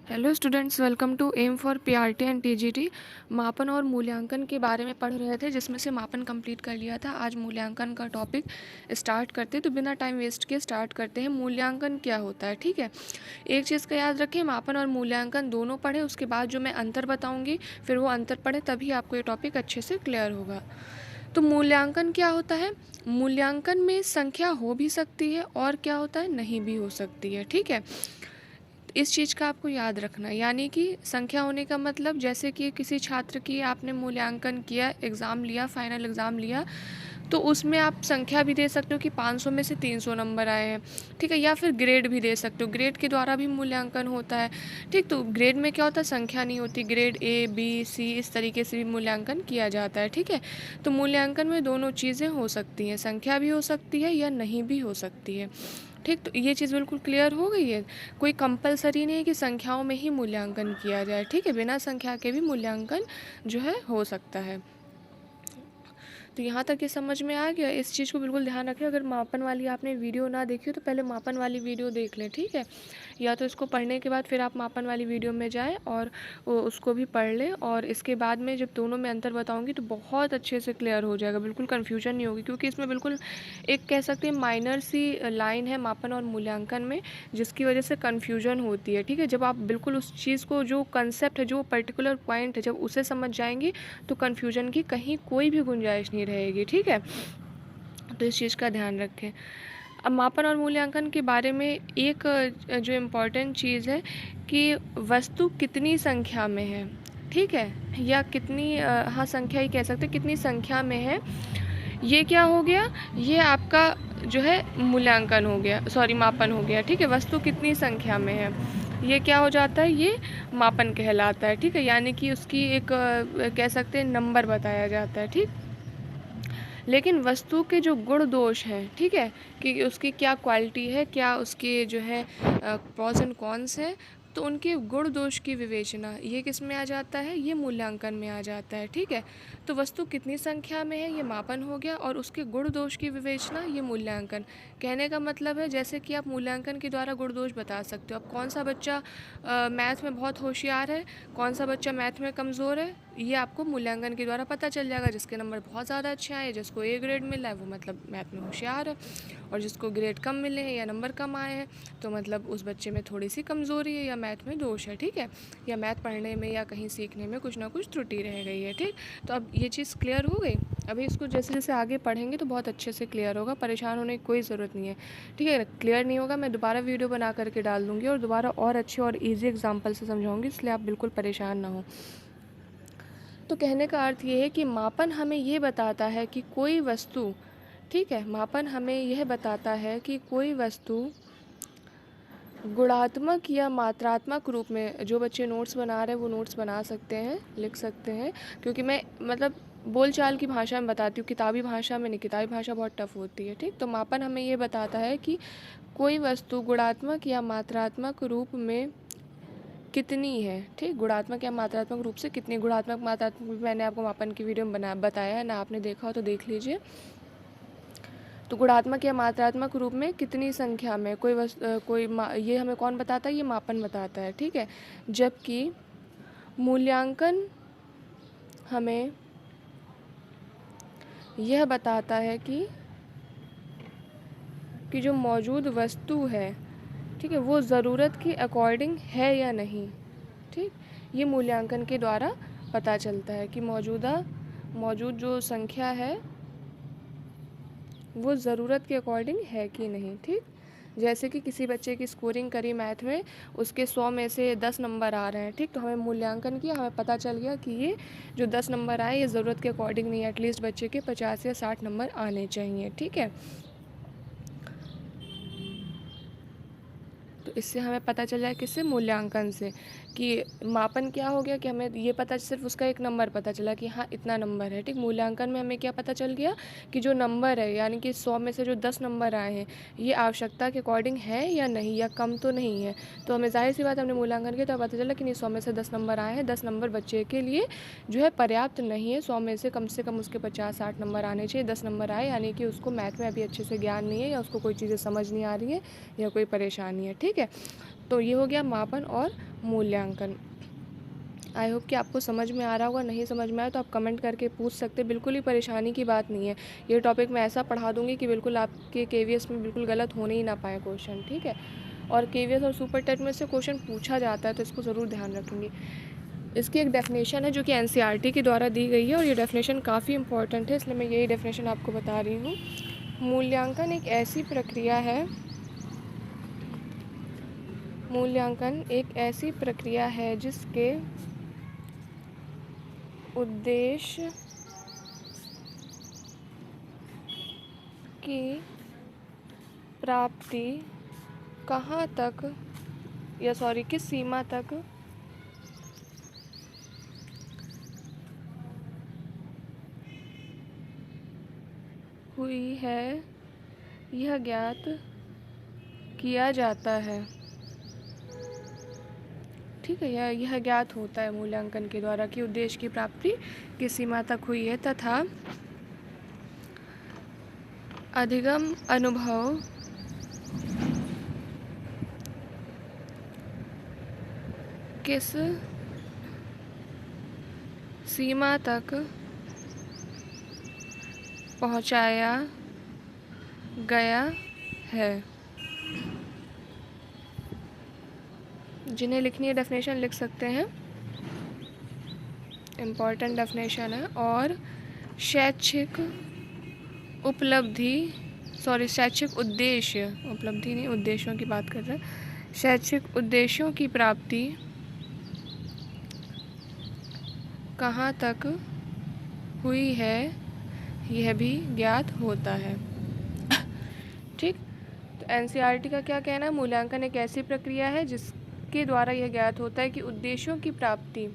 Hello students, welcome to M for PRT and TGT. मापन और मूल्यांकन के बारे में पढ़ रहे थे, जिसमें से मापन कंप्लीट कर लिया था। आज मूल्यांकन का टॉपिक स्टार्ट करते हैं, तो बिना टाइम वेस्ट किए स्टार्ट करते हैं। मूल्यांकन क्या होता है, ठीक है। एक चीज़ का याद रखें, मापन और मूल्यांकन दोनों पढ़े, उसके बाद जो मैं अंतर बताऊँगी फिर वो अंतर पढ़े, तभी आपको ये टॉपिक अच्छे से क्लियर होगा। तो मूल्यांकन क्या होता है? मूल्यांकन में संख्या हो भी सकती है और क्या होता है, नहीं भी हो सकती है, ठीक है। इस चीज़ का आपको याद रखना है, यानी कि संख्या होने का मतलब जैसे कि किसी छात्र की आपने मूल्यांकन किया, एग्ज़ाम लिया, फाइनल एग्ज़ाम लिया, तो उसमें आप संख्या भी दे सकते हो कि 500 में से 300 नंबर आए हैं, ठीक है। या फिर ग्रेड भी दे सकते हो, ग्रेड के द्वारा भी मूल्यांकन होता है, ठीक। तो ग्रेड में क्या होता है, संख्या नहीं होती, ग्रेड ए बी सी इस तरीके से भी मूल्यांकन किया जाता है, ठीक है। तो मूल्यांकन में दोनों चीज़ें हो सकती हैं, संख्या भी हो सकती है या नहीं भी हो सकती है, ठीक। तो ये चीज़ बिल्कुल क्लियर हो गई है। कोई कंपलसरी नहीं है कि संख्याओं में ही मूल्यांकन किया जाए, ठीक है। बिना संख्या के भी मूल्यांकन जो है हो सकता है। तो यहाँ तक ये समझ में आ गया। इस चीज़ को बिल्कुल ध्यान रखें, अगर मापन वाली आपने वीडियो ना देखी हो तो पहले मापन वाली वीडियो देख लें, ठीक है। या तो इसको पढ़ने के बाद फिर आप मापन वाली वीडियो में जाएँ और उसको भी पढ़ लें, और इसके बाद में जब दोनों में अंतर बताऊँगी तो बहुत अच्छे से क्लियर हो जाएगा, बिल्कुल कन्फ्यूजन नहीं होगी। क्योंकि इसमें बिल्कुल एक कह सकते हैं माइनर सी लाइन है मापन और मूल्यांकन में, जिसकी वजह से कन्फ्यूजन होती है, ठीक है। जब आप बिल्कुल उस चीज़ को, जो कंसेप्ट है, जो पर्टिकुलर पॉइंट है, जब उसे समझ जाएंगी तो कन्फ्यूजन की कहीं कोई भी गुंजाइश नहीं रहेगी, ठीक है। तो इस चीज़ का ध्यान रखें। अब मापन और मूल्यांकन के बारे में एक जो इम्पोर्टेंट चीज़ है कि वस्तु कितनी संख्या में है, ठीक है, या कितनी हाँ संख्या ही कह सकते हैं, कितनी संख्या में है, ये क्या हो गया, ये आपका जो है मूल्यांकन हो गया, सॉरी मापन हो गया, ठीक है। वस्तु कितनी संख्या में है, ये क्या हो जाता है, ये मापन कहलाता है, ठीक है। यानी कि उसकी एक कह सकते हैं नंबर बताया जाता है, ठीक। लेकिन वस्तु के जो गुण दोष हैं, ठीक है, कि उसकी क्या क्वालिटी है, क्या उसके जो है प्रोस एंड कॉन्स हैं, तो उनके गुण दोष की विवेचना ये किस में आ जाता है, ये मूल्यांकन में आ जाता है, ठीक है। तो वस्तु कितनी संख्या में है ये मापन हो गया, और उसके गुण दोष की विवेचना ये मूल्यांकन। कहने का मतलब है जैसे कि आप मूल्यांकन के द्वारा गुण दोष बता सकते हो। अब कौन सा बच्चा मैथ में बहुत होशियार है, कौन सा बच्चा मैथ में कमज़ोर है, ये आपको मूल्यांकन के द्वारा पता चल जाएगा। जिसके नंबर बहुत ज़्यादा अच्छे आए, जिसको ए ग्रेड मिला है, वो मतलब मैथ में होशियार है, और जिसको ग्रेड कम मिले हैं या नंबर कम आए हैं तो मतलब उस बच्चे में थोड़ी सी कमज़ोरी है या मैथ में दोष है, ठीक है, या मैथ पढ़ने में या कहीं सीखने में कुछ ना कुछ त्रुटि रह गई है, ठीक। तो अब ये चीज़ क्लियर हो गई। अभी इसको जैसे जैसे आगे पढ़ेंगे तो बहुत अच्छे से क्लियर होगा, परेशान होने की कोई ज़रूरत नहीं है, ठीक है। क्लियर नहीं होगा मैं दोबारा वीडियो बना करके डाल दूँगी, और दोबारा और अच्छे और ईजी एग्जाम्पल से समझाऊँगी, इसलिए आप बिल्कुल परेशान ना हो। तो कहने का अर्थ ये है कि मापन हमें ये बताता है कि कोई वस्तु, ठीक है, मापन हमें यह बताता है कि कोई वस्तु गुणात्मक या मात्रात्मक रूप में, जो बच्चे नोट्स बना रहे हैं वो नोट्स बना सकते हैं, लिख सकते हैं, क्योंकि मैं मतलब बोलचाल की भाषा में बताती हूँ, किताबी भाषा में नहीं, किताबी भाषा बहुत टफ होती है, ठीक। तो मापन हमें ये बताता है कि कोई वस्तु गुणात्मक या मात्रात्मक रूप में कितनी है, ठीक। गुणात्मक या मात्रात्मक रूप से कितनी, गुणात्मक मात्रात्मक मैंने आपको मापन की वीडियो में बताया है ना, आपने देखा हो तो देख लीजिए। तो गुणात्मक या मात्रात्मक रूप में कितनी संख्या में कोई ये हमें कौन बताता है, ये मापन बताता है, ठीक है। जबकि मूल्यांकन हमें यह बताता है कि जो मौजूद वस्तु है, ठीक है, वो ज़रूरत के अकॉर्डिंग है या नहीं, ठीक। ये मूल्यांकन के द्वारा पता चलता है कि मौजूद जो संख्या है वो ज़रूरत के अकॉर्डिंग है कि नहीं, ठीक। जैसे कि किसी बच्चे की स्कोरिंग करी मैथ में, उसके 100 में से 10 नंबर आ रहे हैं, ठीक। तो हमें मूल्यांकन किया, हमें पता चल गया कि ये जो 10 नंबर आए ये ज़रूरत के अकॉर्डिंग नहीं है, एटलीस्ट बच्चे के 50 या 60 नंबर आने चाहिए, ठीक है। तो इससे हमें पता चल जाए, किससे, मूल्यांकन से, कि मापन क्या हो गया कि हमें ये पता, सिर्फ उसका एक नंबर पता चला कि हाँ इतना नंबर है, ठीक। मूल्यांकन में हमें क्या पता चल गया कि जो नंबर है, यानी कि 100 में से जो 10 नंबर आए हैं ये आवश्यकता के अकॉर्डिंग है या नहीं, या कम तो नहीं है। तो हमें जाहिर सी बात, हमने मूल्यांकन किया तो पता चला कि नहीं, 100 में से 10 नंबर आए हैं, 10 नंबर बच्चे के लिए जो है पर्याप्त नहीं है, 100 में से कम उसके 50-60 नंबर आने चाहिए। 10 नंबर आए यानी कि उसको मैथ में अभी अच्छे से ज्ञान नहीं है, या उसको कोई चीज़ें समझ नहीं आ रही है, या कोई परेशानी है, ठीक है। तो ये हो गया मापन और मूल्यांकन। आई होप कि आपको समझ में आ रहा होगा। नहीं समझ में आया तो आप कमेंट करके पूछ सकते हैं, बिल्कुल ही परेशानी की बात नहीं है। ये टॉपिक मैं ऐसा पढ़ा दूँगी कि बिल्कुल आपके केवीएस में बिल्कुल गलत होने ही ना पाए क्वेश्चन, ठीक है। और केवीएस और सुपर टेट में से क्वेश्चन पूछा जाता है, तो इसको ज़रूर ध्यान रखेंगे। इसकी एक डेफिनेशन है जो कि एनसीईआरटी के द्वारा दी गई है, और ये डेफिनेशन काफ़ी इंपॉर्टेंट है, इसलिए मैं यही डेफिनेशन आपको बता रही हूँ। मूल्यांकन एक ऐसी प्रक्रिया है, मूल्यांकन एक ऐसी प्रक्रिया है जिसके उद्देश्य की प्राप्ति कहाँ तक किस सीमा तक हुई है, यह ज्ञात किया जाता है, ठीक है। यह ज्ञात होता है मूल्यांकन के द्वारा कि उद्देश्य की प्राप्ति किस सीमा तक हुई है तथा अधिगम अनुभव किस सीमा तक पहुंचाया गया है। जिन्हें लिखनी है डेफिनेशन लिख सकते हैं, इम्पॉर्टेंट डेफिनेशन है। और शैक्षिक उद्देश्य, उपलब्धि नहीं, उद्देश्यों की बात कर रहे हैं। शैक्षिक उद्देश्यों की प्राप्ति कहाँ तक हुई है, यह भी ज्ञात होता है, ठीक। तो एनसीईआरटी का क्या कहना है, मूल्यांकन एक ऐसी प्रक्रिया है जिसके द्वारा यह ज्ञात होता है कि उद्देश्यों की प्राप्ति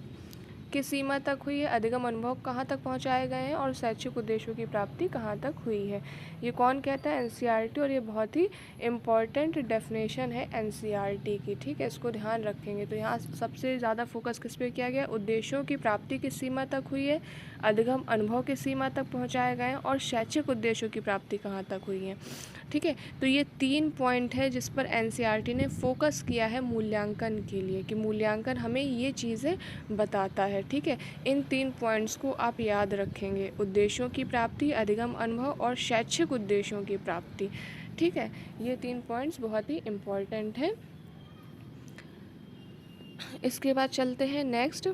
किस सीमा तक हुई है, अधिगम अनुभव कहाँ तक पहुँचाए गए हैं, और शैक्षिक उद्देश्यों की प्राप्ति कहाँ तक हुई है। ये कौन कहता है, एनसीईआरटी, और ये बहुत ही इम्पॉर्टेंट डेफिनेशन है एनसीईआरटी की, ठीक है। इसको ध्यान रखेंगे। तो यहाँ सबसे ज़्यादा फोकस किस पे किया गया, उद्देश्यों की प्राप्ति किस सीमा तक हुई है, अधिगम अनुभव किस सीमा तक पहुँचाए गए हैं, और शैक्षिक उद्देश्यों की प्राप्ति कहाँ तक हुई है, ठीक है। तो ये 3 पॉइंट है जिस पर एनसीईआरटी ने फोकस किया है मूल्यांकन के लिए, कि मूल्यांकन हमें ये चीज़ें बताता है, ठीक है। इन 3 पॉइंट्स को आप याद रखेंगे, उद्देश्यों की प्राप्ति, अधिगम अनुभव और शैक्षिक उद्देश्यों की प्राप्ति, ठीक है। ये 3 पॉइंट्स बहुत ही इम्पॉर्टेंट हैं। इसके बाद चलते हैं नेक्स्ट,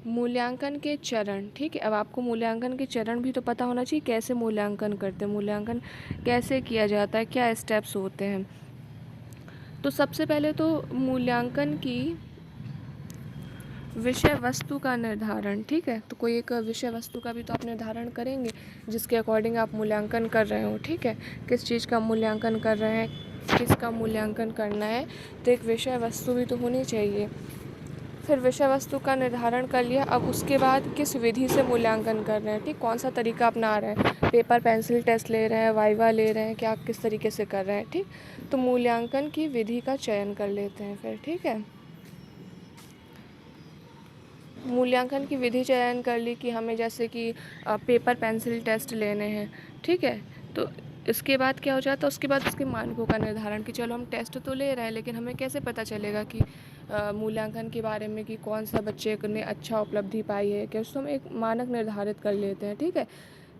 मूल्यांकन के चरण, ठीक है। अब आपको मूल्यांकन के चरण भी तो पता होना चाहिए, कैसे मूल्यांकन करते हैं, मूल्यांकन कैसे किया जाता है, क्या स्टेप्स होते हैं। तो सबसे पहले तो मूल्यांकन की विषय वस्तु का निर्धारण, ठीक है। तो कोई एक विषय वस्तु का भी तो आप निर्धारण करेंगे जिसके अकॉर्डिंग आप मूल्यांकन कर रहे हो, ठीक है। किस चीज़ का मूल्यांकन कर रहे हैं, किसका मूल्यांकन करना है, तो एक विषय वस्तु भी तो होनी चाहिए। फिर विषय वस्तु का निर्धारण कर लिया, अब उसके बाद किस विधि से मूल्यांकन कर रहे हैं, ठीक, कौन सा तरीका अपना रहे हैं, पेपर पेंसिल टेस्ट ले रहे हैं, वाइवा ले रहे हैं, क्या किस तरीके से कर रहे हैं, ठीक। तो मूल्यांकन की विधि का चयन कर लेते हैं फिर, ठीक है। मूल्यांकन की विधि चयन कर ली कि हमें जैसे कि पेपर पेंसिल टेस्ट लेने हैं, ठीक है। तो इसके बाद क्या हो जाता है, उसके बाद उसके मानकों का निर्धारण, कि चलो हम टेस्ट तो ले रहे हैं लेकिन हमें कैसे पता चलेगा कि मूल्यांकन के बारे में कि कौन सा बच्चे ने अच्छा उपलब्धि पाई है, क्या उसको हम एक मानक निर्धारित कर लेते हैं, ठीक है।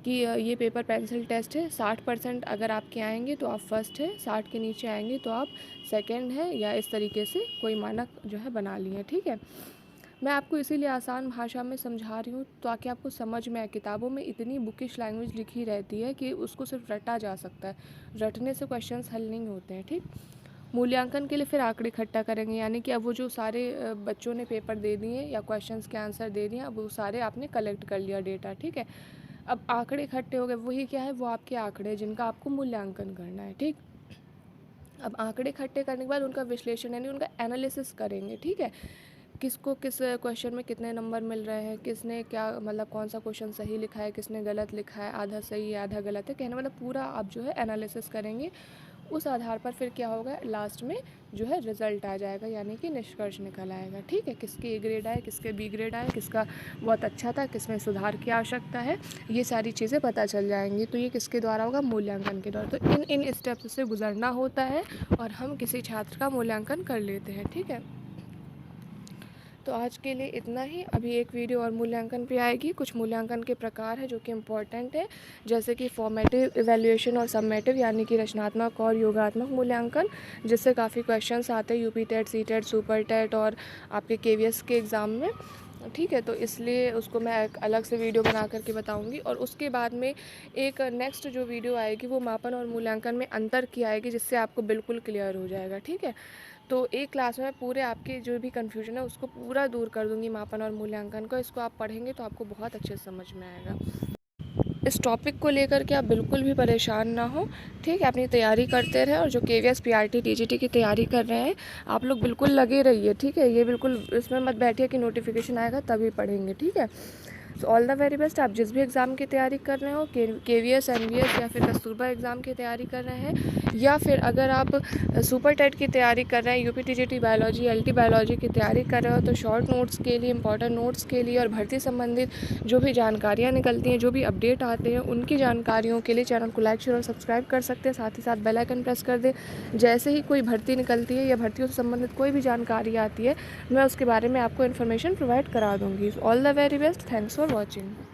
कि ये पेपर पेंसिल टेस्ट है, 60% अगर आपके आएंगे तो आप फर्स्ट है, 60 के नीचे आएंगे तो आप सेकंड है, या इस तरीके से कोई मानक जो है बना लिए, ठीक है। मैं आपको इसीलिए आसान भाषा में समझा रही हूँ ताकि आपको समझ में आए। किताबों में इतनी बुकिश लैंग्वेज लिखी रहती है कि उसको सिर्फ रटा जा सकता है, रटने से क्वेश्चंस हल नहीं होते हैं, ठीक। मूल्यांकन के लिए फिर आंकड़े इकट्ठा करेंगे, यानी कि अब वो जो सारे बच्चों ने पेपर दे दिए या क्वेश्चंस के आंसर दे दिए, अब वो सारे आपने कलेक्ट कर लिया डेटा, ठीक है। अब आंकड़े इकट्ठे हो गए, वही क्या है, वो आपके आंकड़े जिनका आपको मूल्यांकन करना है, ठीक। अब आंकड़े इकट्ठे करने के बाद उनका विश्लेषण यानी उनका एनालिसिस करेंगे, ठीक है। किसको किस क्वेश्चन में कितने नंबर मिल रहे हैं, किसने क्या मतलब कौन सा क्वेश्चन सही लिखा है, किसने गलत लिखा है, आधा सही है आधा गलत है, कहने मतलब पूरा आप जो है एनालिसिस करेंगे। उस आधार पर फिर क्या होगा, लास्ट में जो है रिज़ल्ट आ जाएगा, यानी कि निष्कर्ष निकल आएगा, ठीक है। किसके ए ग्रेड आए, किसके बी ग्रेड आए, किसका बहुत अच्छा था, किसमें सुधार की आवश्यकता है, ये सारी चीज़ें पता चल जाएंगी। तो ये किसके द्वारा होगा, मूल्यांकन के द्वारा। तो इन स्टेप्स से गुजरना होता है और हम किसी छात्र का मूल्यांकन कर लेते हैं, ठीक है। तो आज के लिए इतना ही। अभी एक वीडियो और मूल्यांकन पे आएगी। कुछ मूल्यांकन के प्रकार हैं जो कि इम्पोर्टेंट है, जैसे कि फॉर्मेटिव इवैल्यूएशन और सबमेटिव, यानी कि रचनात्मक और योगात्मक मूल्यांकन, जिससे काफ़ी क्वेश्चंस आते हैं UP TET, C TET, super TET और आपके केवीएस के एग्ज़ाम में। ठीक है, तो इसलिए उसको मैं एक अलग से वीडियो बना करके बताऊंगी। और उसके बाद में एक नेक्स्ट जो वीडियो आएगी वो मापन और मूल्यांकन में अंतर की आएगी, जिससे आपको बिल्कुल क्लियर हो जाएगा। ठीक है, तो एक क्लास में पूरे आपके जो भी कन्फ्यूजन है उसको पूरा दूर कर दूंगी, मापन और मूल्यांकन को। इसको आप पढ़ेंगे तो आपको बहुत अच्छे से समझ में आएगा। इस टॉपिक को लेकर के आप बिल्कुल भी परेशान ना हो। ठीक है, अपनी तैयारी करते रहें, और जो केवीएस पीआरटी टीजीटी की तैयारी कर रहे हैं आप लोग बिल्कुल लगे रहिए। ठीक है, ये बिल्कुल इसमें मत बैठिए कि नोटिफिकेशन आएगा तभी पढ़ेंगे। ठीक है, so all the very best. आप जिस भी एग्ज़ाम की तैयारी कर रहे हो, केवीएस, एनवीएस या फिर कस्तूरबा एग्ज़ाम की तैयारी कर रहे हैं, या फिर अगर आप सुपर टेट की तैयारी कर रहे हैं, UP TGT biology, LT biology की तैयारी कर रहे हो, तो शॉर्ट नोट्स के लिए, इंपॉर्टेंट नोट्स के लिए और भर्ती संबंधित जो भी जानकारियाँ निकलती हैं, जो भी अपडेट आते हैं, उनकी जानकारियों के लिए चैनल को लाइक, शेयर और सब्सक्राइब कर सकते हैं। साथ ही साथ बेल आइकन प्रेस कर दें। जैसे ही कोई भर्ती निकलती है या भर्तियों से संबंधित कोई भी जानकारी आती है, मैं उसके बारे में आपको इन्फॉर्मेशन प्रोवाइड करा दूँगी। All the very best. Thanks for watching.